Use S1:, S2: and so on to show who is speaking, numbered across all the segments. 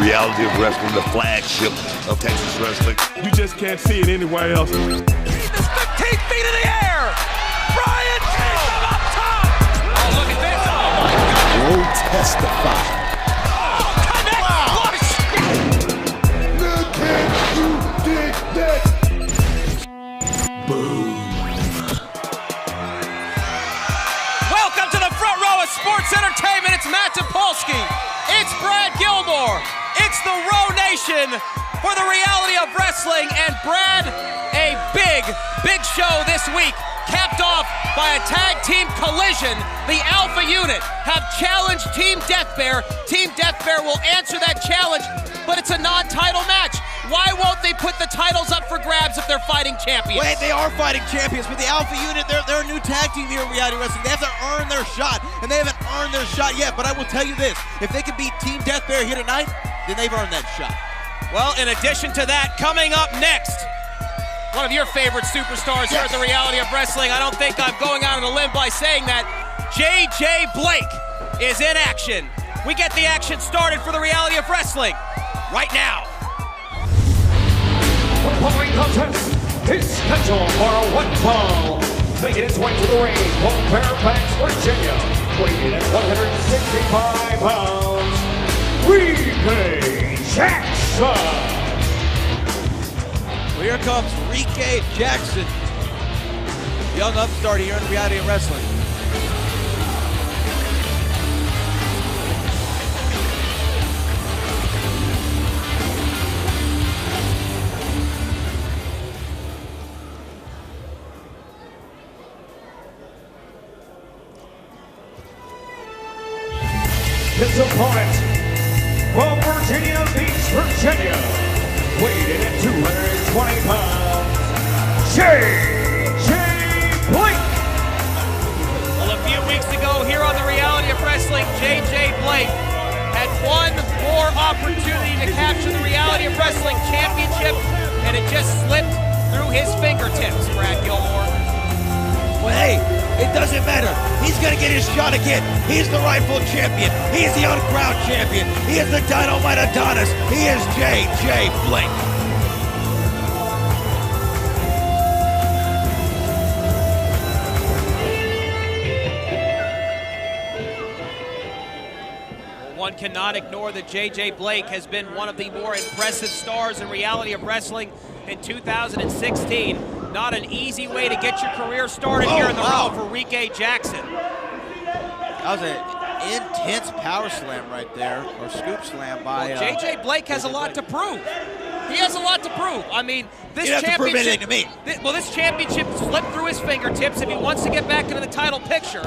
S1: reality of wrestling, the flagship of Texas wrestling.
S2: You just can't see it anywhere else.
S3: He's 15 feet in the air. Brian takes him up top. Oh, look at this. Oh, my God.
S4: Will testify.
S3: Connect. Wow.
S4: Look at you dig that. Boom.
S3: Welcome to the front row of sports entertainment. It's Matt Topolsky. It's Brad Gilmore. It's the Row Nation for the reality of wrestling. And Brad, a big show this week, capped off by a tag team collision. The Alpha Unit have challenged Team Death Bear. Team Death Bear will answer that challenge, but it's a non-title match. Why won't they put the titles up for grabs if they're fighting champions?
S5: Wait, they are fighting champions, but the Alpha Unit, they're a new tag team here in reality wrestling. They have to earn their shot, and they haven't earned their shot yet. But I will tell you this, if they can beat Team Death Bear here tonight, then they've earned that shot.
S3: Well, in addition to that, coming up next, one of your favorite superstars here at the reality of wrestling. I don't think I'm going out on a limb by saying that. J.J. Blake is in action. We get the action started for the reality of wrestling right now.
S6: The following contest is scheduled for a one fall. Making its way to the ring from Fairfax, Virginia, weighing at 165 pounds, Ricky Jackson.
S5: Well, here comes Ricky Jackson, young upstart here in reality of wrestling.
S6: His opponent from Virginia Beach, Virginia, weighed in at 220 pounds, J.J. Blake.
S3: Well, a few weeks ago here on the reality of wrestling, J.J. Blake had one more opportunity to capture the reality of wrestling championship, and it just slipped through his fingertips, Brad Gilmore.
S5: Well, hey, it doesn't matter. He's going to get his shot again. He's the rightful champion. He's the uncrowned champion. He is the Dynamite Adonis. He is J.J. Blake.
S3: One cannot ignore that J.J. Blake has been one of the more impressive stars in reality of wrestling in 2016. Not an easy way to get your career started here in the row for Ricky Jackson.
S5: That was an intense power slam right there, or scoop slam by...
S3: Well, J.J. Blake has a lot to prove. He has a lot to prove. I mean, this
S5: You don't have to prove anything to me.
S3: This championship slipped through his fingertips. If he wants to get back into the title picture,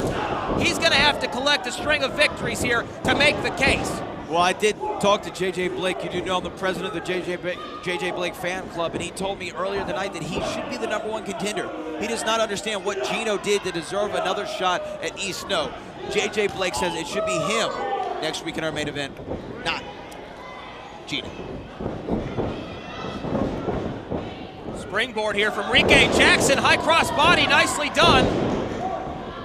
S3: he's going to have to collect a string of victories here to make the case.
S5: Well, I did talk to J.J. Blake. You do know I'm the president of the J.J. Blake fan club, and he told me earlier tonight that he should be the #1 contender. He does not understand what Gino did to deserve another shot at East Snow. J.J. Blake says it should be him next week in our main event, not Gino.
S3: Springboard here from Ricky Jackson. High cross body, nicely done.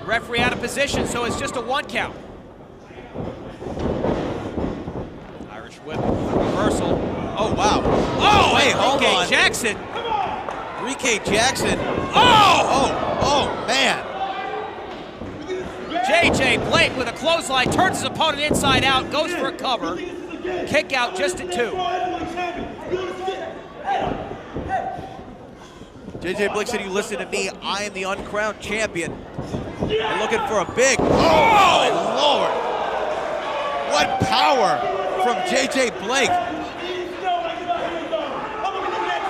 S3: Referee out of position, so it's just a 1 count. Irish whip, reversal.
S5: Oh, wow.
S3: Oh,
S5: wait, hold on.
S3: Ricky Jackson.
S5: Ricky Jackson.
S3: Oh,
S5: man.
S3: J.J. Blake with a clothesline, turns his opponent inside out, goes for a cover. Kick out just at 2.
S5: J.J. Blake said, you listen to me, I am the uncrowned champion. They're looking for a big, oh, Lord. What power from J.J. Blake.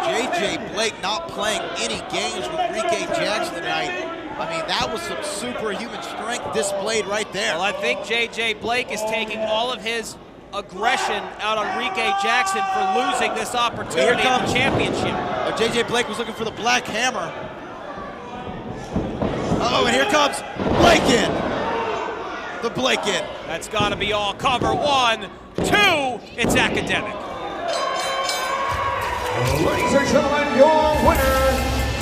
S5: J.J. Blake not playing any games with Ricky Jackson tonight. I mean, that was some superhuman strength displayed right there.
S3: Well, I think J.J. Blake is taking all of his aggression out on Ricky Jackson for losing this opportunity in the championship.
S5: J.J. Blake was looking for the Black Hammer. Uh-oh, and here comes Blake in. The Blake in.
S3: That's got to be all cover. 1, 2, it's academic.
S6: Ladies and gentlemen, your winner,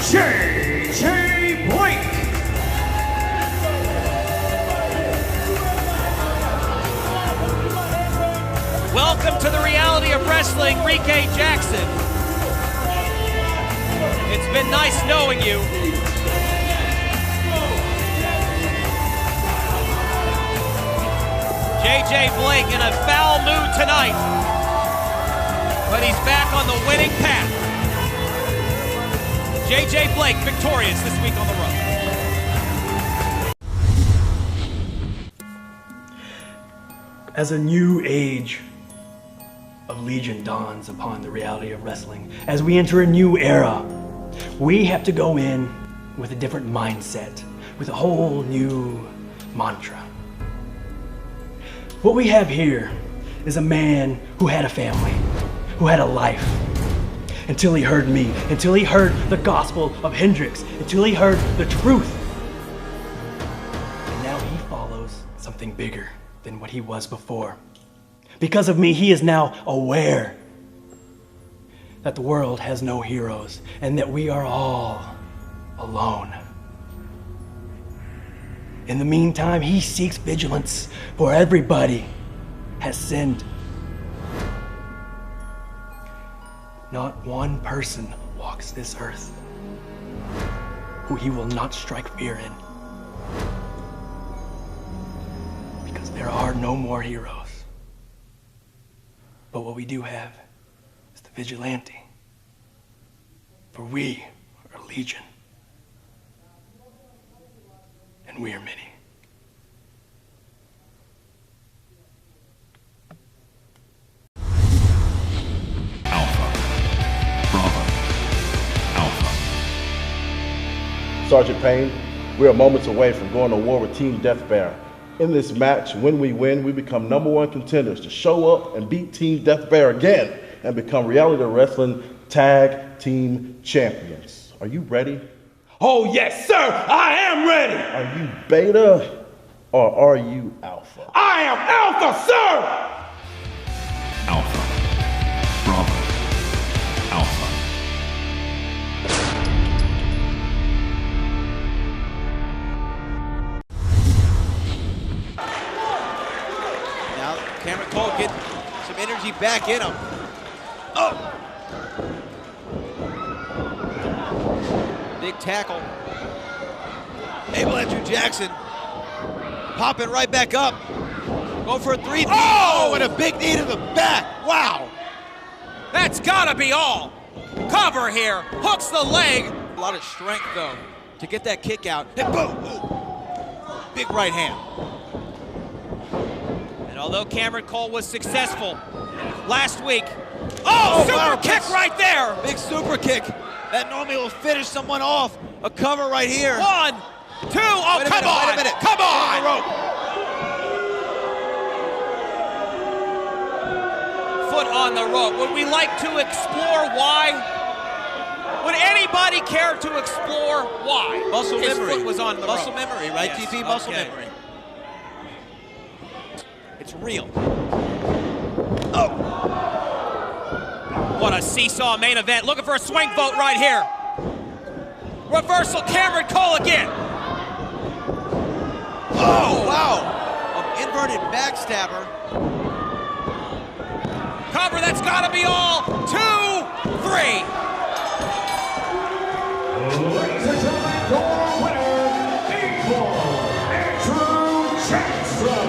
S6: J.J. Blake.
S3: Welcome to the reality reality of wrestling, Rike Jackson. It's been nice knowing you. JJ Blake in a foul mood tonight, but he's back on the winning path. JJ Blake victorious this week on the road.
S7: As a new age of Legion dawns upon the reality of wrestling, as we enter a new era, we have to go in with a different mindset, with a whole new mantra. What we have here is a man who had a family, who had a life, until he heard me, until he heard the gospel of Hendrix, until he heard the truth. And now he follows something bigger than what he was before. Because of me, he is now aware that the world has no heroes and that we are all alone. In the meantime, he seeks vigilance, for everybody has sinned. Not one person walks this earth who he will not strike fear in. Because there are no more heroes. But what we do have is the vigilante. For we are Legion. And we are many.
S8: Sergeant Payne, we are moments away from going to war with Team Death Bear. In this match, when we win, we become #1 contenders to show up and beat Team Death Bear again and become Reality Wrestling Tag Team Champions. Are you ready?
S4: Oh, yes, sir. I am ready.
S8: Are you Beta or are you Alpha?
S4: I am Alpha, sir.
S1: Alpha. Bravo. Alpha.
S5: Now, Cameron Cole getting some energy back in him. Oh! Big tackle. Abel Andrew Jackson popping right back up. Going for a 3. Oh, and a big knee to the back. Wow.
S3: That's gotta be all. Cover here, hooks the leg.
S5: A lot of strength, though, to get that kick out. And boom! Ooh. Big right hand.
S3: And although Cameron Cole was successful last week, oh, super
S5: wow,
S3: kick right there.
S5: Big super kick. That normally will finish someone off. A cover right here.
S3: 1, 2, oh,
S5: Wait a
S3: come
S5: minute,
S3: on.
S5: wait a minute.
S3: Come on.
S5: On the rope.
S3: Foot on the rope. Would we like to explore why? Would anybody care to explore why?
S5: Muscle
S3: his
S5: memory.
S3: foot was on the
S5: muscle
S3: rope?
S5: memory, right?
S3: Yes,
S5: TP muscle
S3: okay.
S5: memory. It's real.
S3: Oh! What a seesaw main event. Looking for a swing vote right here. Reversal, Cameron Cole again.
S5: Oh, wow. An inverted backstabber.
S3: Cover, that's gotta be all. 2, 3.
S6: Ladies and gentlemen, your winner, Abel Andrew Jackson.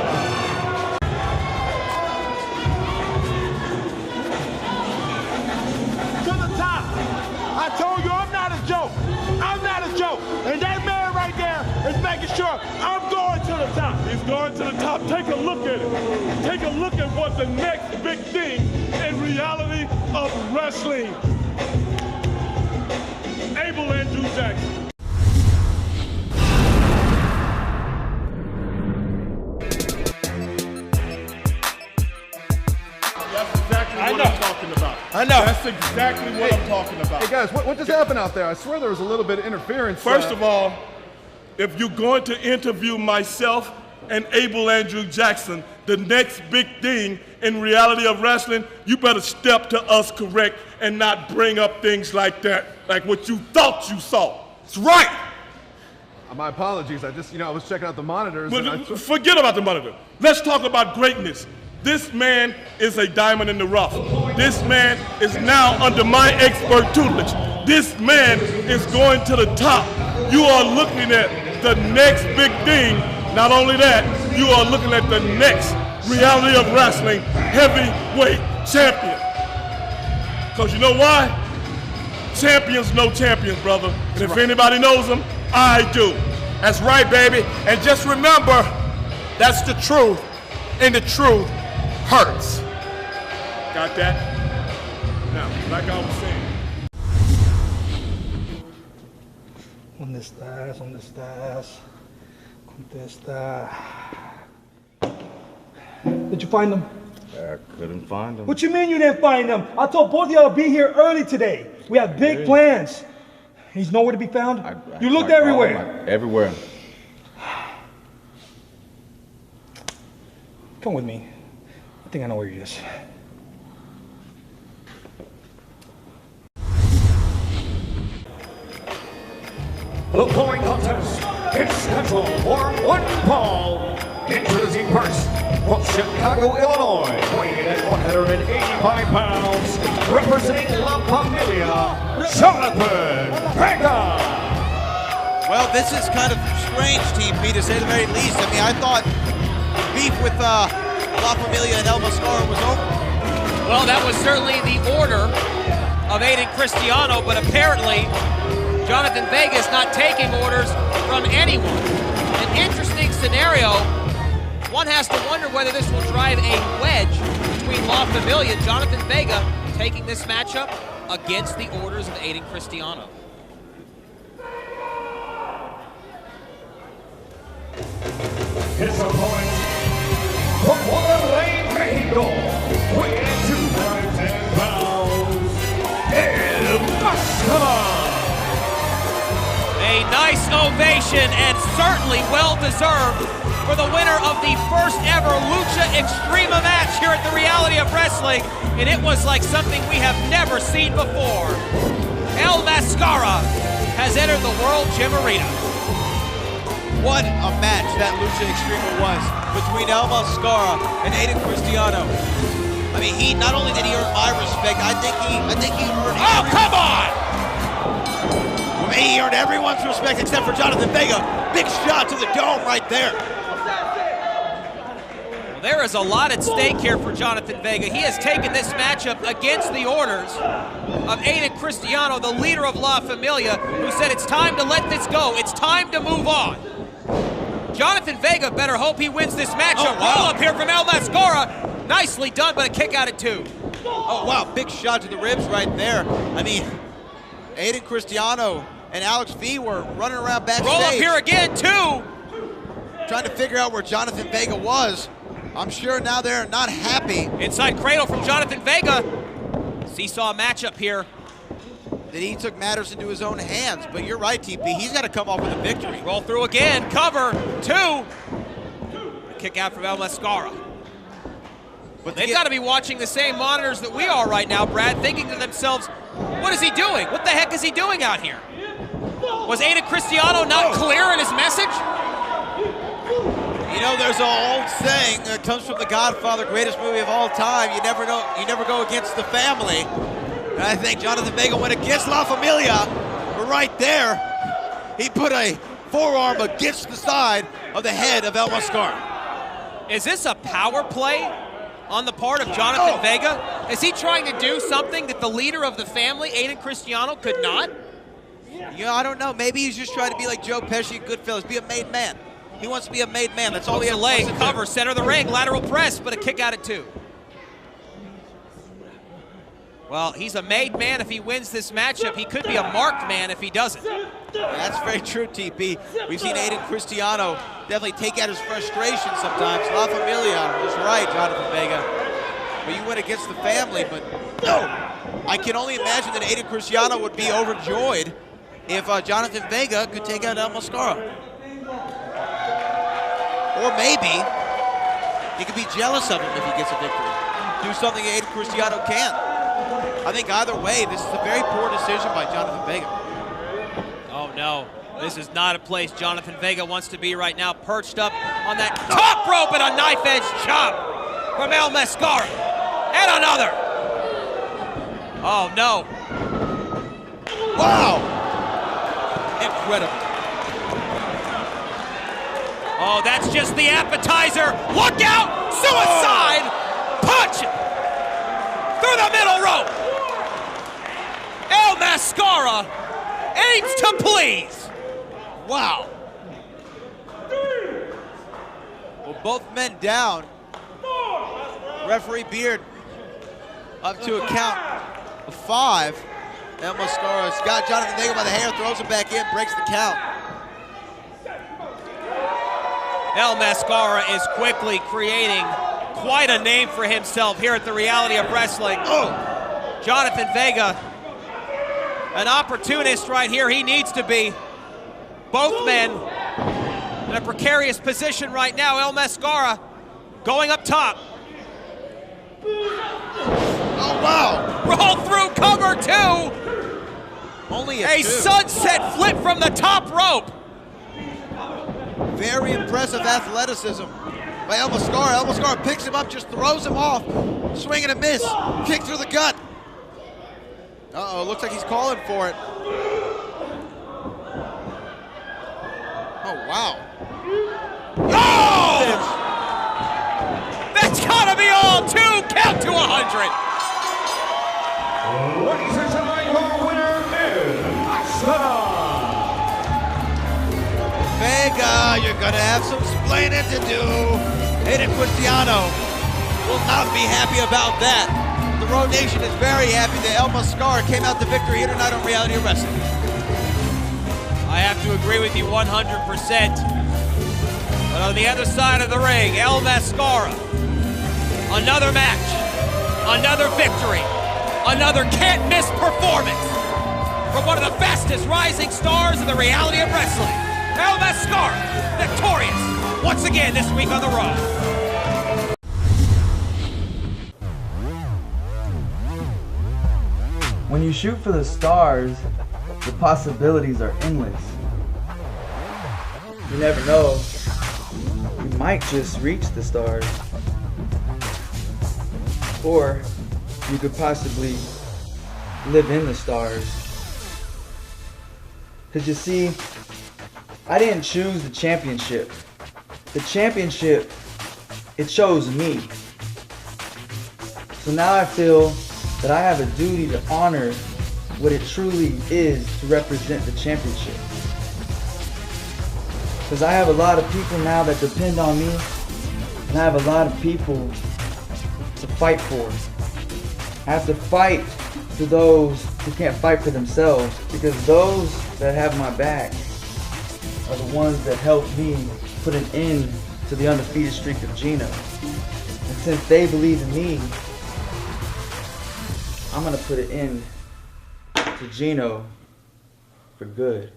S4: To the top. I told you I'm not a joke. I'm not a joke. And that man right there is making sure I'm going to the top.
S2: He's going to the top. Take a look at it. Take a look at what the next big thing in reality of wrestling. Abel Andrew Jackson. That's exactly what I'm talking about.
S9: I know.
S2: That's exactly what I'm talking about.
S9: Hey guys, what just happened out there? I swear there was a little bit of interference.
S2: First of all, if you're going to interview myself and Abel Andrew Jackson, the next big thing in reality of wrestling, you better step to us correct and not bring up things like that, like what you thought you saw. It's right.
S9: My apologies. I just, I was checking out the monitors. And
S2: But forget about the monitor. Let's talk about greatness. This man is a diamond in the rough. This man is now under my expert tutelage. This man is going to the top. You are looking at the next big thing. Not only that, you are looking at the next reality of wrestling heavyweight champion. Because you know why? Champions know champions, brother. And if anybody knows them, I do.
S10: That's right, baby. And just remember, that's the truth. And the truth hurts.
S2: Got that? Now, like I was saying.
S11: ¿Dónde estás? ¿Dónde estás? Contesta. Did you find them?
S8: I couldn't find them.
S11: What you mean you didn't find them? I told both of y'all to be here early today. We have big plans. He's nowhere to be found? You looked everywhere.
S8: Everywhere.
S11: Come with me. I think I know where he is.
S6: The following contest is scheduled for one fall. Introducing first, from Chicago, Illinois, weighing in at 185 pounds, representing La Familia, Jonathan Vega.
S5: Well, this is kind of strange, TP, to say the very least. I mean, I thought beef with La Familia and El Mascara was over.
S3: Well, that was certainly the order of Aiden Cristiano, but apparently Jonathan Vega is not taking orders from anyone. An interesting scenario. One has to wonder whether this will drive a wedge between La Familia and Jonathan Vega taking this matchup against the orders of Aiden Cristiano.
S6: His opponent from Monterrey, Mexico, weighing in 210 pounds, El Mascara.
S3: A nice ovation, and certainly well-deserved, for the winner of the first ever Lucha Extrema match here at the Reality of Wrestling, and it was like something we have never seen before. El Mascara has entered the World Gym Arena.
S5: What a match that Lucha Extrema was between El Mascara and Aiden Cristiano. I mean, he not only did he earn my respect, I think he earned.
S3: Oh, come on!
S5: He earned everyone's respect except for Jonathan Vega. Big shot to the dome right there.
S3: Well, there is a lot at stake here for Jonathan Vega. He has taken this matchup against the orders of Aiden Cristiano, the leader of La Familia, who said it's time to let this go. It's time to move on. Jonathan Vega better hope he wins this matchup.
S5: Oh, wow.
S3: Roll up here from El Mascara. Nicely done, but a kick out at 2.
S5: Oh, wow, big shot to the ribs right there. I mean, Aiden Cristiano and Alex V were running around backstage.
S3: Roll up here again, 2.
S5: Trying to figure out where Jonathan Vega was. I'm sure now they're not happy.
S3: Inside cradle from Jonathan Vega. Seesaw matchup here.
S5: That he took matters into his own hands. But you're right, TP. He's got to come off with a victory.
S3: Roll through again. Cover. 2. A kick out from El Mascara. But they've got to be watching the same monitors that we are right now, Brad, thinking to themselves, what is he doing? What the heck is he doing out here? Was Aiden Cristiano not clear in his message?
S5: You know, there's an old saying that comes from The Godfather, greatest movie of all time. You never know, you never go against the family. And I think Jonathan Vega went against La Familia, but right there, he put a forearm against the side of the head of El Mascara.
S3: Is this a power play on the part of Jonathan Vega? Is he trying to do something that the leader of the family, Aiden Cristiano, could not?
S5: You know, I don't know. Maybe he's just trying to be like Joe Pesci in Goodfellas, be a made man. He wants to be a made man. That's all he has to
S3: leg,
S5: do.
S3: cover, center of the ring, lateral press, but a kick out at 2. Well, he's a made man if he wins this matchup. He could be a marked man if he doesn't.
S5: That's very true, TP. We've seen Aiden Cristiano definitely take out his frustration sometimes. La Familia is right, Jonathan Vega. But you went against the family, but no. I can only imagine that Aiden Cristiano would be overjoyed if Jonathan Vega could take out El Mascara. Or maybe he could be jealous of him if he gets a victory. Do something Aiden Cristiano can't. I think either way, this is a very poor decision by Jonathan Vega.
S3: Oh no, this is not a place Jonathan Vega wants to be right now, perched up on that top rope and a knife edge chop. from El Mascara. And another. Oh, no. Wow. Incredible. Oh, that's just the appetizer. Look out! Suicide! Punch! Through the middle rope. El Mascara aims to please. Wow.
S5: Well, both men down. Referee Beard up to a count of 5. El Mascara's got Jonathan Vega by the hair, throws him back in, breaks the count.
S3: El Mascara is quickly creating quite a name for himself here at the Reality of Wrestling. Oh, Jonathan Vega, an opportunist right here. He needs to be. Both men in a precarious position right now. El Mascara going up top.
S5: Oh, wow.
S3: Roll through cover 2.
S5: Only
S3: a
S5: 2.
S3: Sunset flip from the top rope.
S5: Very impressive athleticism by El Mascara. El Mascara picks him up, just throws him off. Swing and a miss. Kick through the gut. Uh-oh, looks like he's calling for it. Oh, wow.
S3: Oh! That's gotta be all 2. Count to 100.
S6: Ladies and gentlemen, your winner is
S5: Vega, you're gonna have some explaining to do. Hayden Cristiano will not be happy about that. The Road Nation is very happy that El Mascara came out the victor here tonight on Reality of Wrestling.
S3: I have to agree with you 100%. But on the other side of the ring, El Mascara, another match, another victory, another can't-miss performance from one of the fastest rising stars in the Reality of Wrestling. El Mascara, victorious once again this week on the Raw.
S12: When you shoot for the stars, the possibilities are endless. You never know, you might just reach the stars. Or you could possibly live in the stars. Because you see, I didn't choose the championship. The championship, it chose me. So now I feel that I have a duty to honor what it truly is to represent the championship. Because I have a lot of people now that depend on me, and I have a lot of people to fight for. I have to fight for those who can't fight for themselves, because those that have my back are the ones that helped me put an end to the undefeated streak of Gino. And since they believe in me, I'm gonna put an end to Gino for good.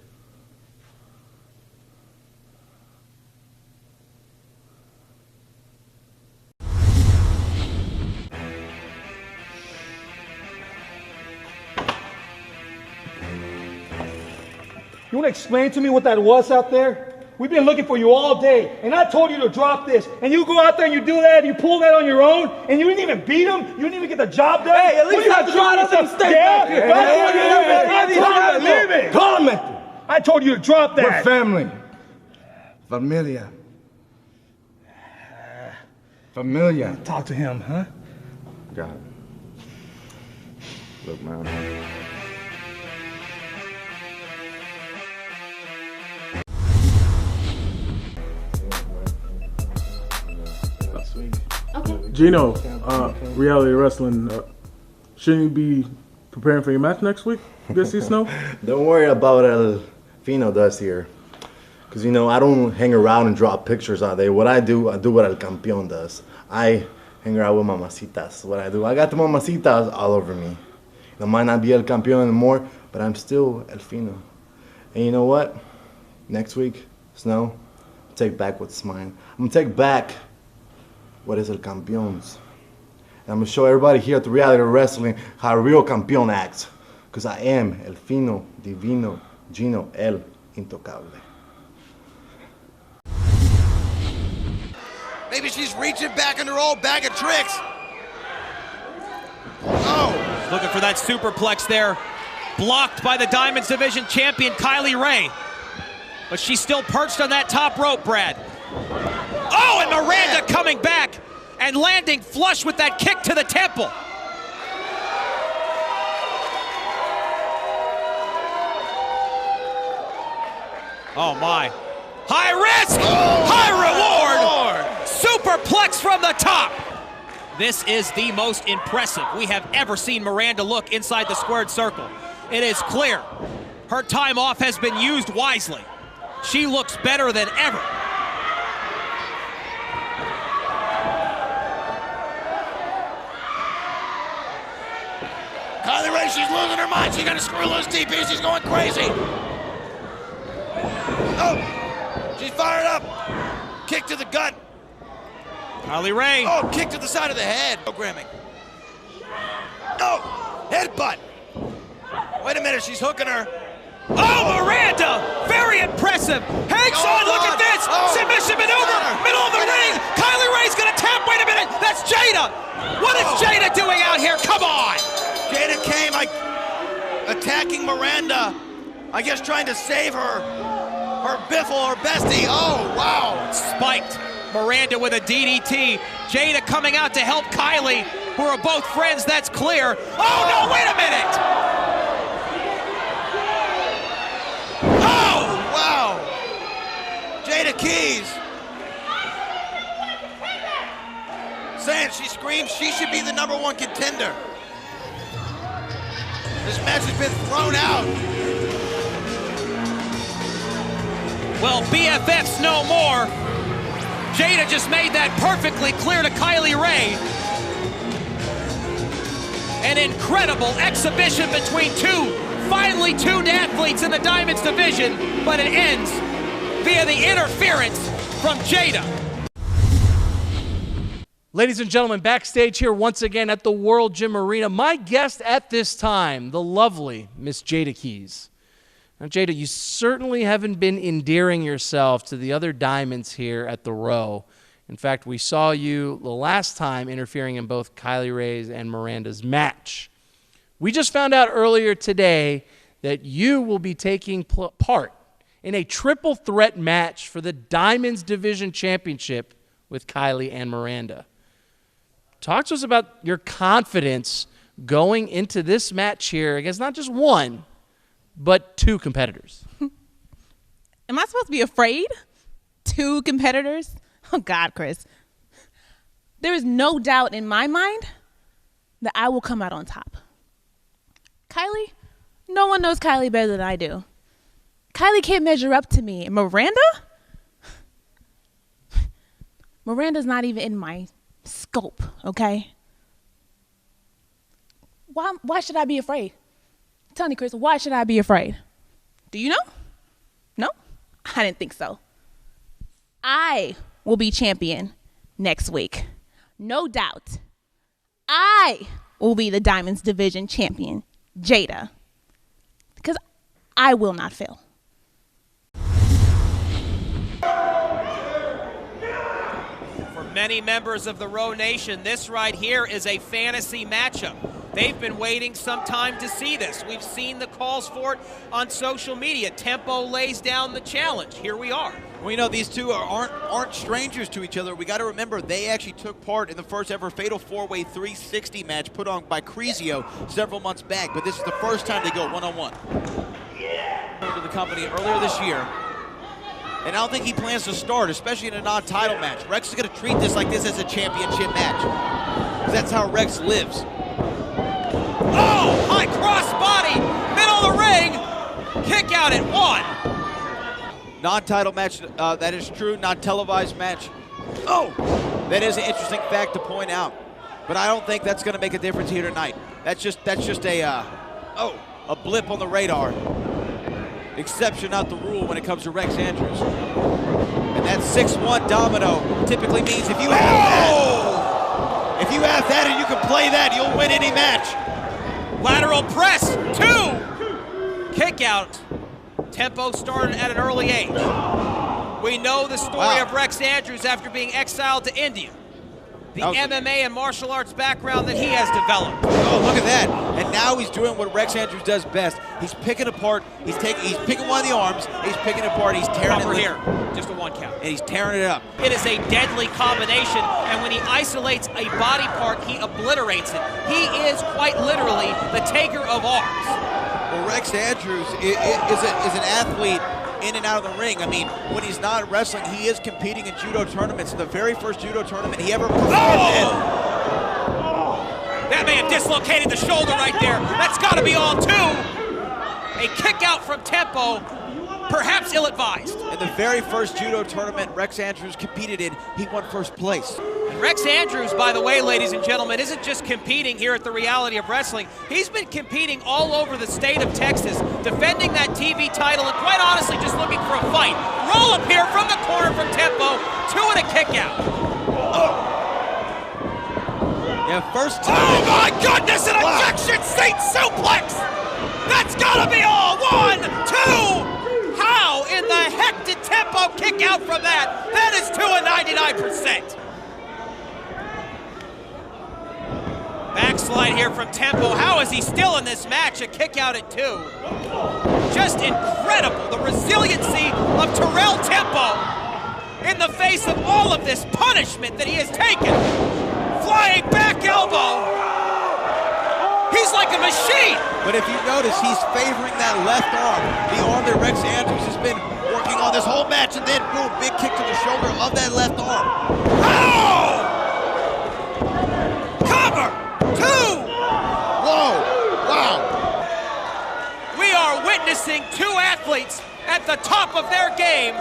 S11: You want to explain to me what that was out there? We've been looking for you all day, and I told you to drop this, and you go out there and you do that, and you pull that on your own, and you didn't even beat him, you didn't even get the job done. Hey,
S4: at least I tried to stay back here.
S11: I told you to drop that.
S4: We're family. Familia. Familia.
S11: Talk to him, huh?
S4: Got it. Look, man.
S2: Gino, Reality Wrestling, shouldn't you be preparing for your match next week against Snow?
S13: Don't worry about El Fino does here. Because, you know, I don't hang around and draw pictures all day. What I do what El Campeón does. I hang around with mamacitas. What I do, I got the mamacitas all over me. I might not be El Campeón anymore, but I'm still El Fino. And you know what? Next week, Snow, take back what's mine. I'm going to take back what is El Campeón's. And I'm going to show everybody here at the Reality of Wrestling how a real campeón acts. Because I am El Fino, Divino, Gino, El Intocable.
S14: Maybe she's reaching back in her old bag of tricks. Oh.
S3: Looking for that superplex there. Blocked by the Diamonds Division champion, Kylie Ray. But she's still perched on that top rope, Brad. Oh, and Miranda coming back and landing flush with that kick to the temple. Oh my. High risk, high reward. Superplex from the top. This is the most impressive we have ever seen Miranda look inside the squared circle. It is clear her time off has been used wisely. She looks better than ever.
S14: Kylie Ray, she's losing her mind. She's got a screw loose DP. She's going crazy. Oh, she's fired up. Kick to the gut.
S3: Kylie Ray.
S14: Oh, kick to the side of the head. Programming. Oh, headbutt. Wait a minute, she's hooking her.
S3: Oh, Miranda, very impressive. Hangs on, look at this. Submission maneuver, middle of the ring. Kylie Ray's gonna tap, wait a minute, that's Jada. What is Jada doing out here? Come on.
S14: Jada came attacking Miranda. I guess trying to save her biffle, her bestie. Oh, wow.
S3: Spiked Miranda with a DDT. Jada coming out to help Kylie, who are both friends, that's clear. Oh no, wait a minute.
S14: Oh, wow. Jada Keys saying she screams she should be the #1 contender. This match has been thrown out.
S3: Well, BFFs no more. Jada just made that perfectly clear to Kylie Ray. An incredible exhibition between two finely tuned athletes in the Diamonds division, but it ends via the interference from Jada.
S15: Ladies and gentlemen, backstage here once again at the World Gym Arena, my guest at this time, the lovely Miss Jada Keys. Now, Jada, you certainly haven't been endearing yourself to the other Diamonds here at the Row. In fact, we saw you the last time interfering in both Kylie Ray's and Miranda's match. We just found out earlier today that you will be taking part in a triple threat match for the Diamonds Division Championship with Kylie and Miranda. Talk to us about your confidence going into this match here against not just one, but two competitors.
S16: Am I supposed to be afraid? Two competitors? Oh, God, Chris. There is no doubt in my mind that I will come out on top. Kylie, no one knows Kylie better than I do. Kylie can't measure up to me. And Miranda? Miranda's not even in my scope, okay? Why should I be afraid? Tell me, Chris, why should I be afraid? Do you know? No? I didn't think so. I will be champion next week. No doubt. I will be the Diamonds Division champion, Jada. Because I will not fail.
S3: For many members of the Row Nation, this right here is a fantasy matchup. They've been waiting some time to see this. We've seen the calls for it on social media. Tempo lays down the challenge. Here we are.
S5: Well, you know, these two aren't strangers to each other. We got to remember they actually took part in the first ever Fatal 4-Way 360 match put on by Crezio several months back, but this is the first time they go one-on-one. To the company earlier this year, and I don't think he plans to start, especially in a non-title match. Rex is going to treat this like this as a championship match, because that's how Rex lives.
S3: Oh, high cross body, middle of the ring, kick out at 1.
S5: Non-title match, that is true, non-televised match. Oh, that is an interesting fact to point out, but I don't think that's going to make a difference here tonight. That's just a blip on the radar. Exception, not the rule when it comes to Rex Andrews. And that 6-1 domino typically means if you have that and you can play that, you'll win any match.
S3: Lateral press, 2. Kick out. Tempo started at an early age. We know the story of Rex Andrews after being exiled to India. The MMA and martial arts background that he has developed.
S5: Oh, look at that. And now he's doing what Rex Andrews does best. He's picking apart, he's picking one of the arms, he's picking it apart, he's tearing it.
S3: Here, just a 1 count.
S5: And he's tearing it up.
S3: It is a deadly combination, and when he isolates a body part, he obliterates it. He is quite literally the taker of arms.
S5: Well, Rex Andrews is an athlete in and out of the ring. I mean, when he's not wrestling, he is competing in judo tournaments. The very first judo tournament he ever performed in.
S3: That man dislocated the shoulder right there. That's got to be all two. A kick out from Tempo, perhaps ill-advised.
S5: In the very first judo tournament Rex Andrews competed in, he won first place.
S3: And Rex Andrews, by the way, ladies and gentlemen, isn't just competing here at the Reality of Wrestling. He's been competing all over the state of Texas, defending that TV title, and quite honestly, just looking for a fight. Roll up here from the corner from Tempo, 2 and a kick out.
S5: Yeah, first time.
S3: Oh my goodness, an ejection seat suplex! That's gotta be all! 1, 2! How in the heck did Tempo kick out from that? That is 2 and 99%. Backslide here from Tempo. How is he still in this match? A kick out at 2. Just incredible, the resiliency of Terrell Tempo in the face of all of this punishment that he has taken. Flying back elbow. He's like a machine.
S5: But if you notice, he's favoring that left arm, the arm that Rex Andrews has been working on this whole match, and then boom, big kick to the shoulder of that left arm.
S3: Oh! Cover! 2!
S5: Whoa! Wow!
S3: We are witnessing 2 athletes at the top of their game,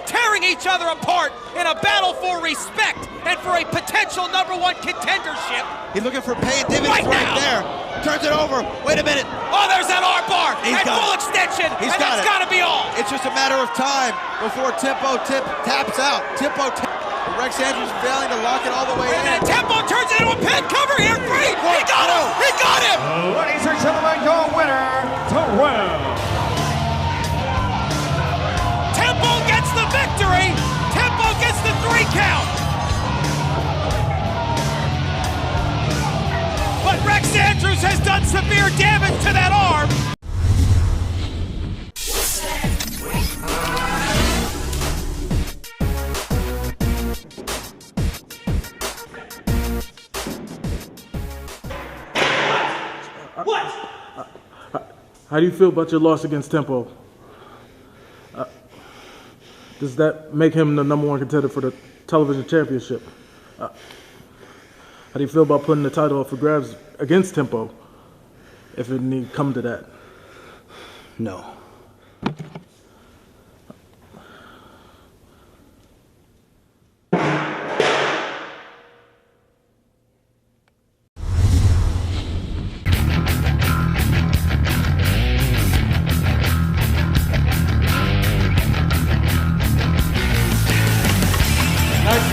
S3: tearing each other apart in a battle for respect and for a potential #1 contendership.
S5: He's looking for pay and dividends right there. Turns it over. Wait a minute.
S3: Oh, there's that arm bar. At full extension.
S5: He's
S3: and
S5: got
S3: that's got to be all.
S5: It's just a matter of time before Tempo taps out. Rex Andrews failing to lock it all the way in.
S3: And Tempo turns it into a pin cover here. 3. He got him. He got him.
S6: Ladies and gentlemen, your winner, Terrell.
S3: Tempo gets the victory. Tempo gets the 3 count. But Rex Andrews has done severe damage to that arm.
S11: What?
S17: How do you feel about your loss against Tempo? Does that make him the #1 contender for the television championship? How do you feel about putting the title up for grabs against Tempo, if it need come to that?
S7: No.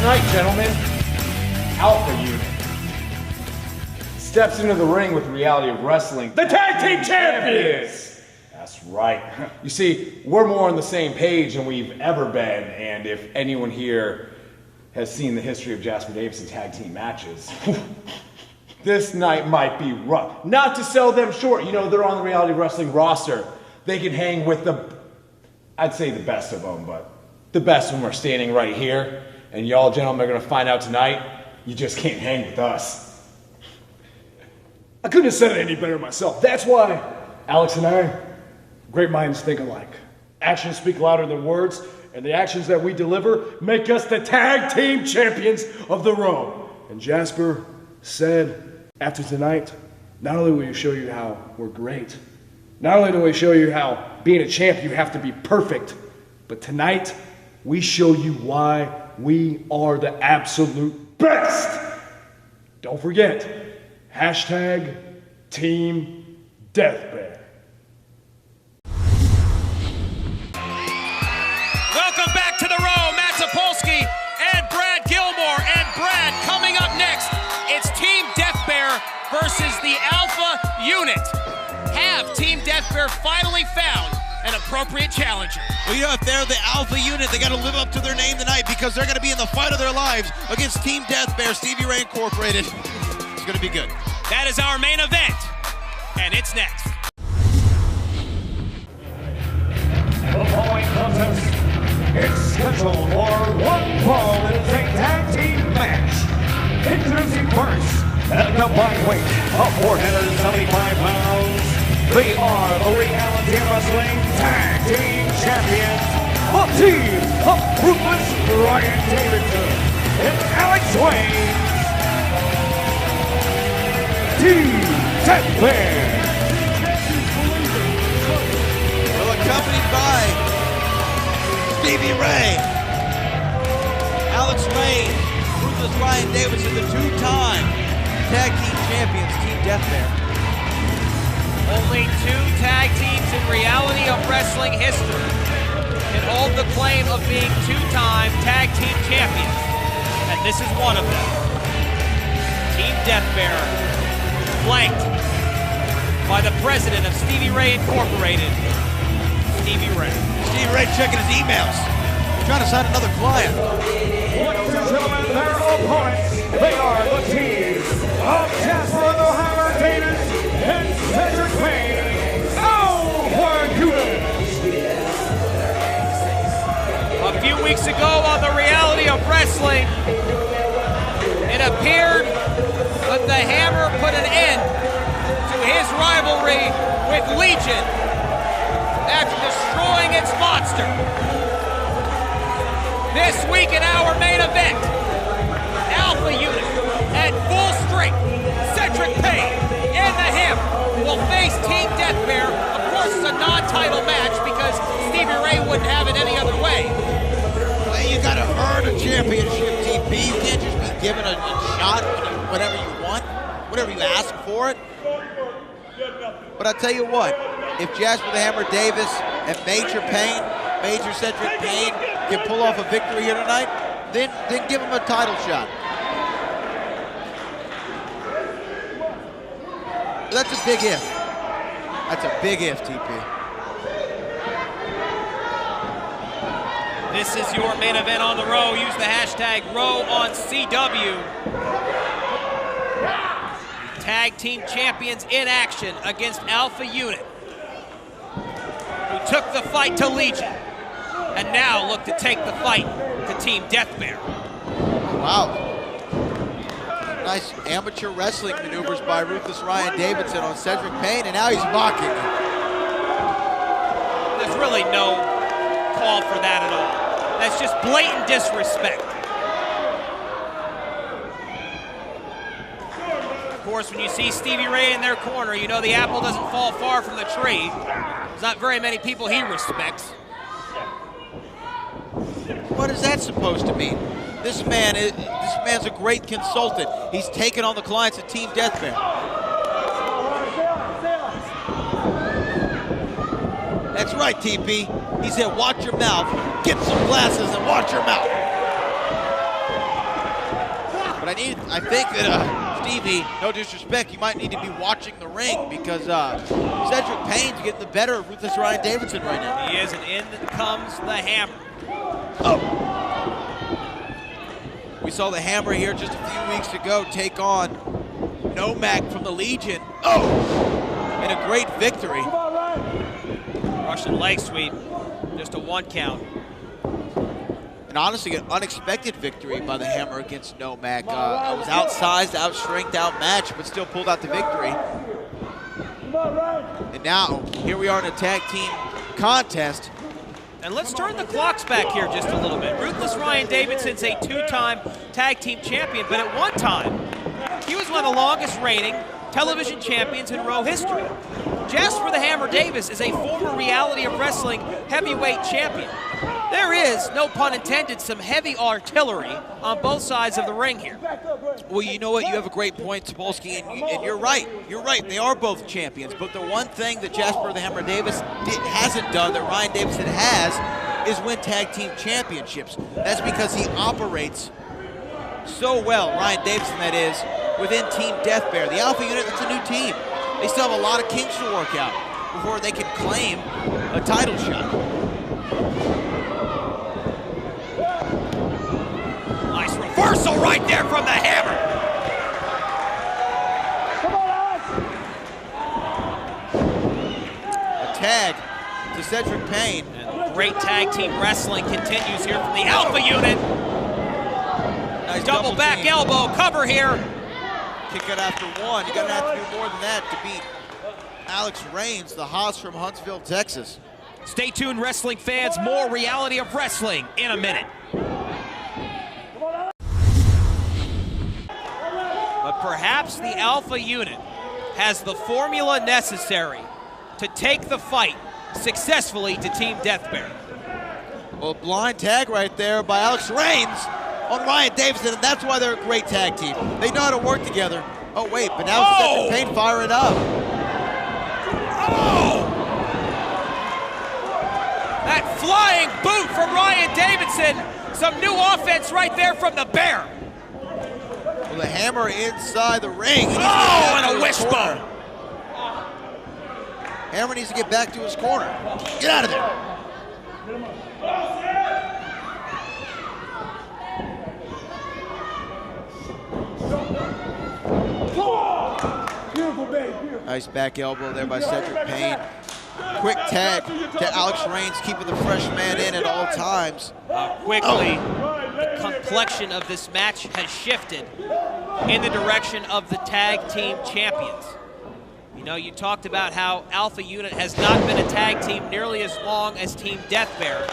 S6: Tonight, gentlemen, Alpha Unit steps into the ring with the Reality of Wrestling.
S11: The Tag Team Champions!
S6: That's right. You see, we're more on the same page than we've ever been, and if anyone here has seen the history of Jasper Davidson tag team matches, this night might be rough. Not to sell them short, you know, they're on the Reality of Wrestling roster. They can hang with I'd say the best of them, but the best of them are standing right here. And y'all gentlemen are gonna find out tonight, you just can't hang with us.
S11: I couldn't have said it any better myself. That's why Alex and I, great minds think alike. Actions speak louder than words, and the actions that we deliver make us the tag team champions of the Row. And Jasper said, after tonight, not only will we show you how we're great, not only do we show you how being a champ you have to be perfect, but tonight we show you why we are the absolute best. Don't forget, hashtag Team Deathbear.
S3: Welcome back to the Row. Matt Sapolsky and Brad Gilmore. And Brad, coming up next, it's Team Deathbear versus the Alpha Unit. Have Team Deathbear finally found an appropriate challenger.
S14: Well, you know, if they're the Alpha Unit, they got to live up to their name tonight because they're going to be in the fight of their lives against Team Death Bear, Stevie Ray Incorporated. It's going to be good.
S3: That is our main event, and it's next.
S6: The following contest is scheduled for one fall. It is a tag team match. Introducing first, at a combined weight of 475 pounds, they are the Reality Wrestling Tag Team Champions, the team of Ruthless Ryan Davidson and Alex Wayne. Team Death Bear.
S14: Well, accompanied by Stevie Ray, Alex Wayne, Ruthless Ryan Davidson, the two-time tag team champions, Team Death Bear.
S3: Only 2 tag teams in Reality of Wrestling history can hold the claim of being 2-time tag team champions, and this is one of them. Team Death Bear, flanked by the president of Stevie Ray Incorporated, Stevie Ray.
S14: Stevie Ray checking his emails. Trying to sign another client.
S6: Ladies and gentlemen, their opponents, they are the teams of Jasper the Hammer Davis and Cedric Payne. Alpha Unit.
S3: A few weeks ago on the Reality of Wrestling, it appeared that the Hammer put an end to his rivalry with Legion after destroying its monster. This week in our main event, Alpha Unit at full strength, Cedric Payne and the Hammer will face Team Death Bear. Of course, it's a non-title match because Stevie Ray wouldn't have it any other way.
S14: Well, you gotta earn a championship, TP. You can't just be given a shot whenever you want, whenever you ask for it. But I tell you what, if Jasper the Hammer Davis and Major Cedric Payne can pull off a victory here tonight, then give him a title shot. That's a big if. That's a big if, TP.
S3: This is your main event on the row. Use the hashtag RowOnCW. Tag team champions in action against Alpha Unit, who took the fight to Legion and now look to take the fight to Team Death Bear.
S14: Wow. Nice amateur wrestling maneuvers by Ruthless Ryan Davidson on Cedric Payne, and now he's mocking him.
S3: There's really no call for that at all. That's just blatant disrespect. Of course, when you see Stevie Ray in their corner, you know the apple doesn't fall far from the tree. There's not very many people he respects.
S14: What is that supposed to mean? This man's a great consultant. He's taken on the clients of Team Death Bear. That's right, TP. He said, watch your mouth, get some glasses and watch your mouth. But I think that Stevie, no disrespect, you might need to be watching the ring because Cedric Payne's getting the better of Ruthless Ryan Davidson right now.
S3: He is, and in comes the Hammer.
S14: Oh. We saw the Hammer here just a few weeks ago take on Nomak from the Legion. Oh! In a great victory.
S3: Russian leg sweep, just a 1 count.
S14: And honestly, an unexpected victory by the Hammer against Nomak. It was outsized, outstrength, outmatched, but still pulled out the victory. And now, here we are in a tag team contest.
S3: And let's turn the clocks back here just a little bit. Ruthless Ryan Davidson's a 2-time tag team champion, but at one time, he was one of the longest reigning television champions in Raw history. Jasper the Hammer Davis is a former Reality of Wrestling heavyweight champion. There is, no pun intended, some heavy artillery on both sides of the ring here.
S14: Well, you know what? You have a great point, Sapolsky, and you're right. You're right. They are both champions. But the one thing that Jasper the Hammer Davis hasn't done that Ryan Davidson has is win tag team championships. That's because he operates so well, Ryan Davidson that is, within Team Death Bear. The Alpha Unit, that's a new team. They still have a lot of kinks to work out. before they can claim a title shot.
S3: Nice reversal right there from the Hammer.
S14: A tag to Cedric Payne.
S3: And great tag team wrestling continues here from the Alpha unit.
S14: Nice
S3: double back
S14: team.
S3: elbow cover here.
S14: Kick out after one. You're gonna have to do more than that to beat Alex Reigns, the Haas from Huntsville, Texas.
S3: Stay tuned, wrestling fans. More Reality of Wrestling in a minute. But perhaps the Alpha unit has the formula necessary to take the fight successfully to Team Death Bear.
S14: Well, blind tag right there by Alex Reigns on Ryan Davidson, and that's why they're a great tag team. They know how to work together. Oh, wait, but now Cedric Payne firing up.
S3: Oh! That flying boot from Ryan Davidson. Some new offense right there from the Bear.
S14: Well, the Hammer inside the ring.
S3: Oh, and a wishbone.
S14: Hammer needs to get back to his corner. Get out of there. Nice back elbow there by Cedric Payne. Quick tag to Alex Reigns, keeping the fresh man in at all times.
S3: Quickly, the complexion of this match has shifted in the direction of the tag team champions. You know, you talked about how Alpha Unit has not been a tag team nearly as long as Team Death Bear.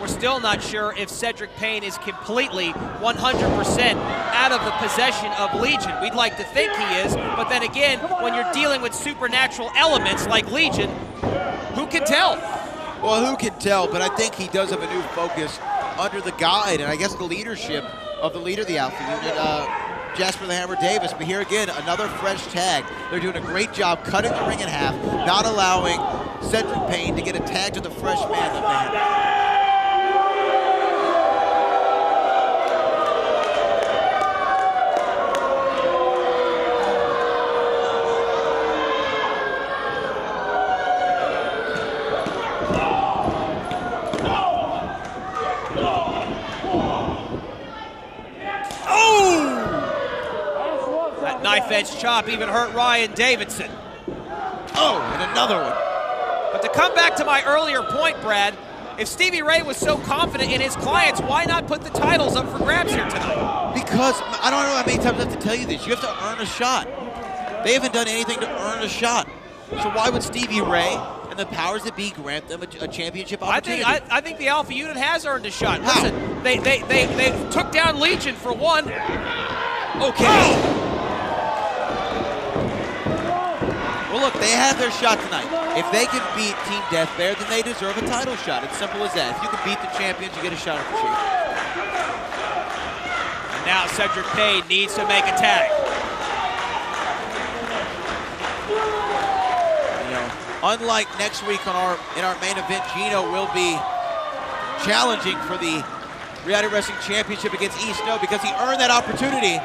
S3: We're still not sure if Cedric Payne is completely 100% out of the possession of Legion. We'd like to think he is, but then again, when you're dealing with supernatural elements like Legion, who can tell?
S14: Well, who can tell, but I think he does have a new focus under the guide, and I guess the leadership of the leader of the Alpha Unit, Jasper the Hammer Davis. But here again, another fresh tag. They're doing a great job cutting the ring in half, not allowing Cedric Payne to get a tag to the fresh man of the Hammer.
S3: Knife-edge chop even hurt Ryan Davidson.
S14: Oh, and another one.
S3: But to come back to my earlier point, Brad, if Stevie Ray was so confident in his clients, why not put the titles up for grabs here tonight?
S14: Because, I don't know how many times I have to tell you this, you have to earn a shot. They haven't done anything to earn a shot. So why would Stevie Ray and the powers that be grant them a championship opportunity?
S3: I think the Alpha Unit has earned a shot.
S14: How?
S3: Listen, they took down Legion for one. Okay.
S14: Well, look, they have their shot tonight. If they can beat Team Death Bear, then they deserve a title shot. It's simple as that. If you can beat the champions, you get a shot at the chief.
S3: And now Cedric Payne needs to make a tag.
S14: You know, unlike next week in our main event, Gino will be challenging for the Reality Wrestling Championship against East Snow because he earned that opportunity.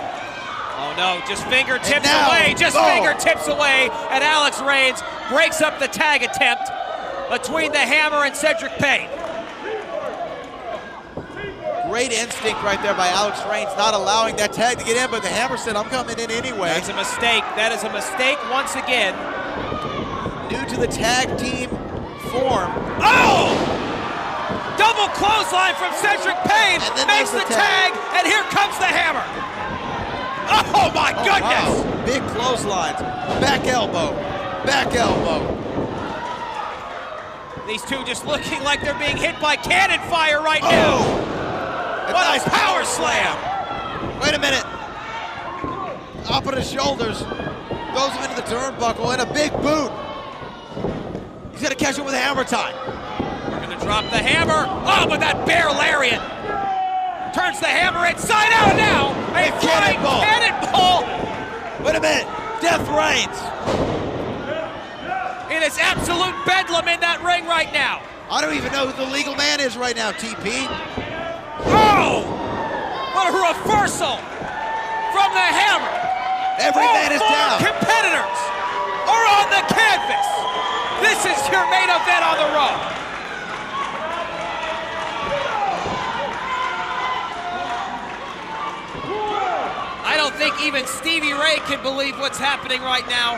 S3: Oh no, just fingertips away, fingertips away, and Alex Reigns breaks up the tag attempt between the Hammer and Cedric Payne.
S14: Great instinct right there by Alex Reigns, not allowing that tag to get in, but the Hammer said, I'm coming in anyway.
S3: That's a mistake. That is a mistake once again.
S14: New to the tag team form.
S3: Oh! Double clothesline from Cedric Payne, makes the tag, and here comes the Hammer. Oh my goodness!
S14: Wow. Big clotheslines, back elbow, back elbow.
S3: These two just looking like they're being hit by cannon fire right now. What a power slam!
S14: Wait a minute. Up on his shoulders, throws him into the turnbuckle, and a big boot. He's gonna catch it with a hammer time.
S3: We're gonna drop the Hammer. Oh, but that bear lariat. Turns the Hammer inside out now. A flying cannonball.
S14: Wait a minute. Death reigns.
S3: It is absolute bedlam in that ring right now.
S14: I don't even know who the legal man is right now, TP.
S3: Oh! What a reversal from the Hammer.
S14: Every man is down.
S3: Competitors are on the canvas. This is your main event on the road. I don't think even Stevie Ray can believe what's happening right now.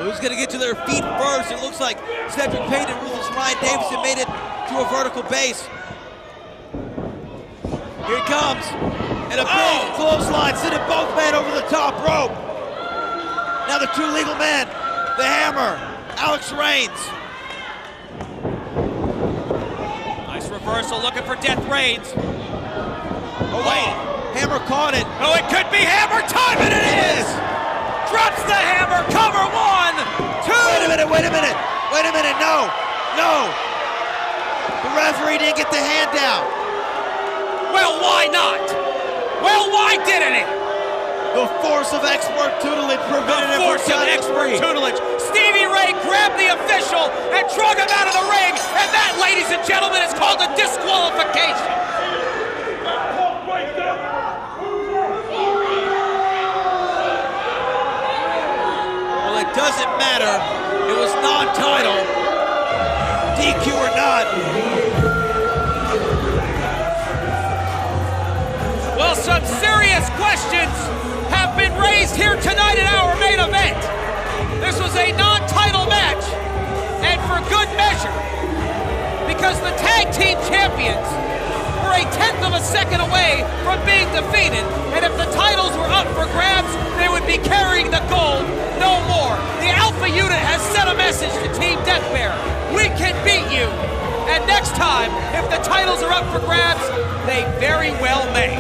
S5: Who's going to get to their feet first? It looks like Cedric Payne and Ruthless Ryan Davison made it to a vertical base. Here he comes. And a big clothesline, sending both men over the top rope. Now the two legal men, the Hammer, Alex Reigns.
S3: Nice reversal, looking for Death Reigns.
S5: Oh wait, Hammer caught it.
S3: Oh, it could be Hammer time, and it is! Drops the hammer, cover 1, 2.
S5: Wait a minute, no. The referee didn't get the hand down.
S3: Well, why not? Well, why didn't he?
S5: The force of expert tutelage prevented him from cutting the free.
S3: Tutelage. Stevie Ray grabbed the official and drug him out of the ring, and that, ladies and gentlemen, is called a disqualification.
S5: It doesn't matter. It was non-title. DQ or not.
S3: Well, some serious questions have been raised here tonight in our main event. This was a non-title match, and for good measure, because the tag team champions were a 1/10 of a second away from being defeated, and if the titles were up for grabs, they would be carrying the gold, no more. The Alpha Unit has sent a message to Team Death Bear. We can beat you. And next time, if the titles are up for grabs, they very well may.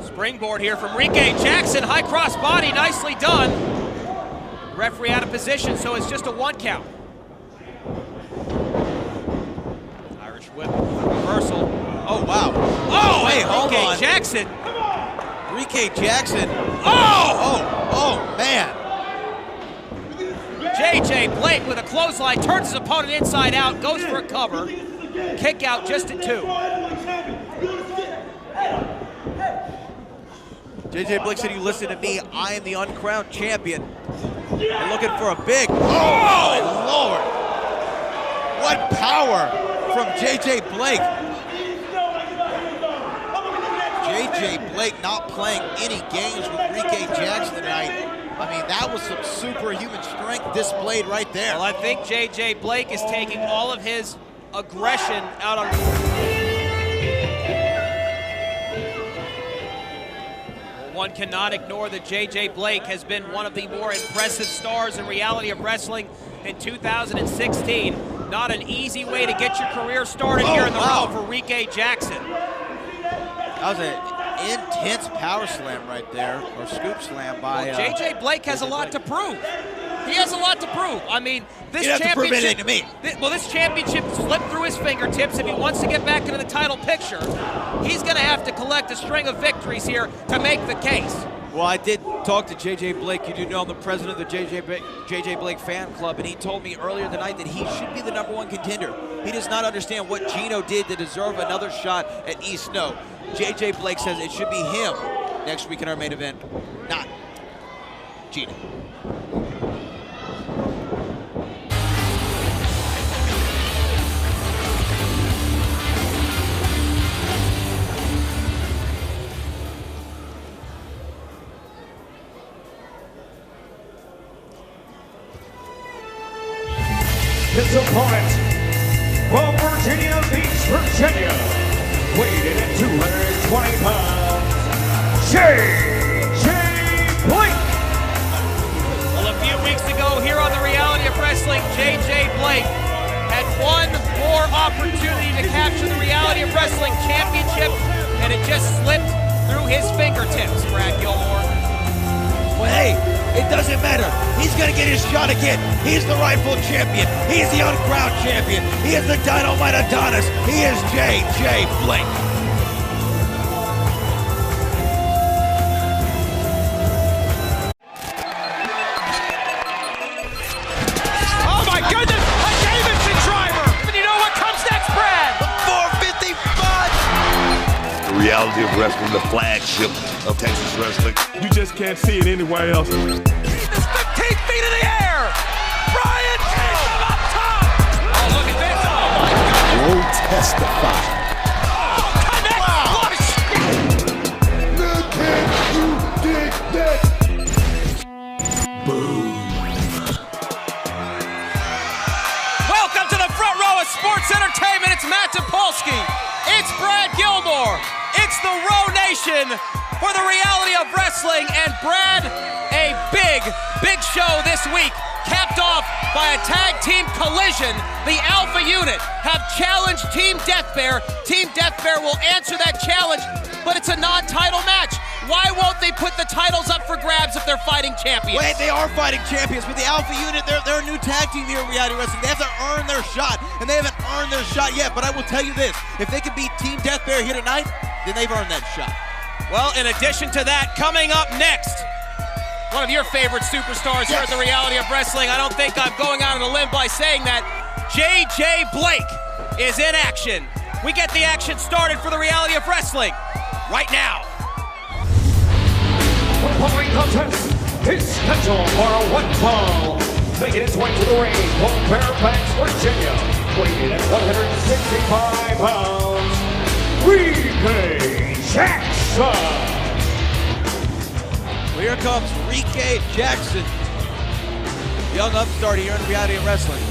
S3: Springboard here from Rike Jackson, high cross body, nicely done. Referee out of position, so it's just a 1 count. Irish whip, reversal.
S5: Oh, wow.
S3: Oh,
S5: wait, hold
S3: Rike
S5: on.
S3: Jackson.
S5: Rike Jackson.
S3: Oh,
S5: man.
S3: JJ Blake with a clothesline, turns his opponent inside out, goes for a cover. Kick out just at 2.
S5: JJ Blake said, "You listen to me, I am the uncrowned champion." They're looking for a big, my Lord. What power from JJ Blake. JJ Blake not playing any games with Rike Jackson tonight. I mean, that was some superhuman strength displayed right there.
S3: Well, I think JJ Blake is taking all of his aggression out on... One cannot ignore that JJ Blake has been one of the more impressive stars in reality of wrestling in 2016. Not an easy way to get your career started here in the row for Rike Jackson.
S5: That was an intense power slam right there, or scoop slam by...
S3: Well, JJ Blake has a lot to prove. He has a lot to prove. I mean, this championship...
S5: to me.
S3: This championship slipped through his fingertips. If he wants to get back into the title picture, he's going to have to collect a string of victories here to make the case.
S5: Well, I did talk to JJ Blake. You do know I'm the president of the JJ Blake fan club, and he told me earlier tonight that he should be the #1 contender. He does not understand what Gino did to deserve another shot at East Snow. JJ Blake says it should be him next week in our main event, not Gino.
S6: His opponent from Virginia Beach, Virginia, weighing in at 220 pounds, JJ Blake.
S3: Well, a few weeks ago here on the Wrestling, J.J. Blake, had one more opportunity to capture the Reality of Wrestling championship, and it just slipped through his fingertips, Brad Gilmore.
S14: Well, hey, it doesn't matter. He's going to get his shot again. He's the rightful champion. He's the uncrowned champion. He is the Dynamite Adonis. He is J.J. Blake.
S3: Oh my goodness, a Davidson driver! And you know what comes next, Brad?
S14: The 455!
S1: The Reality of Wrestling, the flagship of Texas wrestling.
S2: You just can't see it anywhere else.
S3: He's 15 feet in the air! Brian Jacob up top! Oh, look at this! Oh my goodness!
S18: Will testify.
S3: Connect flush!
S18: Look at you dig that. Boom.
S3: Welcome to the front row of sports entertainment. It's Matt Topolsky. It's Brad Gilmore. It's the Row Nation for the Reality of Wrestling. And Brad, a big show this week, capped off by a tag team collision. The Alpha Unit have challenged Team Death Bear. Team Death Bear will answer that challenge, but it's a non-title match. Why won't they put the titles up for grabs if they're fighting champions?
S14: Wait, they are fighting champions, but the Alpha Unit, they're a new tag team here in Reality Wrestling. They have to earn their shot, and they haven't earned their shot yet. But I will tell you this, if they can beat Team Death Bear here tonight, then they've earned that shot.
S3: Well, in addition to that, coming up next, one of your favorite superstars here at the Reality of Wrestling. I don't think I'm going out on a limb by saying that. J.J. Blake is in action. We get the action started for the Reality of Wrestling right now.
S6: The following contest is scheduled for a one fall. Making its way to the ring from Fairfax, Virginia, weighing at 165 pounds, Rike Jackson.
S14: Well, here comes Rike Jackson, young upstart here in Reality of Wrestling.